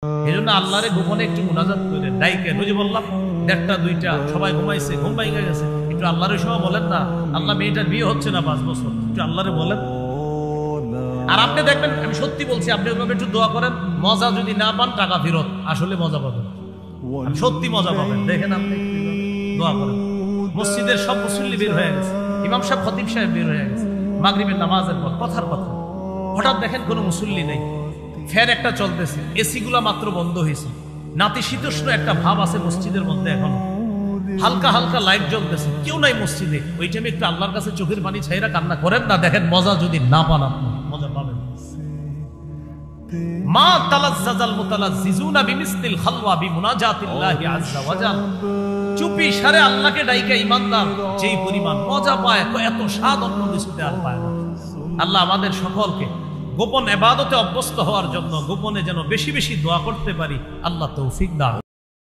এই জন্য আল্লাহরে গোপনে একটু মুনাজাত করেন, ডাইকেন। ওই যে বললাম 1টা 2টা সবাই ঘুমাইছে, ঘুম ভাঙা গেছে, একটু আল্লাহরের সময় বলেন না, আল্লাহ মেয়েটার বিয়ে হচ্ছে না 5 বছর, একটু আল্লাহরে বলেন। আর আপনি দেখবেন, আমি সত্যি বলছি, আপনি ওইভাবে একটু দোয়া করেন, মজা যদি না পান টাকা ফেরত, আসলে মজা পাবেন, সত্যি মজা পাবেন। দেখেন আপনি দোয়া করেন। মসজিদের সব মুসল্লি বের হয়ে গেছে, ইমাম সাহেব খতিব সাহেব বের হয়ে গেছে মাগরিবের নামাজের পর, কথার কথা। হঠাৎ দেখেন কোনো মুসল্লি নেই, ফ্যান একটা চলতেছে, এসি গুলা মাত্র বন্ধ হয়েছে, নাতিশীতোষ্ণ একটা ভাব আছে মসজিদের মধ্যে, এখনো হালকা হালকা লাইট জ্বলতেছে, কেউ নাই মসজিদে। ওই টাইমে একটু আল্লাহর কাছে চোখের পানি ছাইরা কান্না করেন না, দেখেন মজা যদি না পান আপনি, মজা পাবেন। মা তালাজ্জাজাল মুতালাজ্জিজুনা বিমিসলিল খালওয়া বিমুনাজাতিল্লাহি আযজা ওয়া জাল। চুপি সারে আল্লাহকে ডাইকা ইমানদার যেই পরিমাণ মজা পায়, এত স্বাদ অন্য কিছুতে আর পায় না। আল্লাহ আমাদের সকলকে গোপন ইবাদতে অভ্যস্ত হওয়ার জন্য গোপনে যেন বেশি বেশি দোয়া করতে পারি, আল্লাহ তৌফিক দান।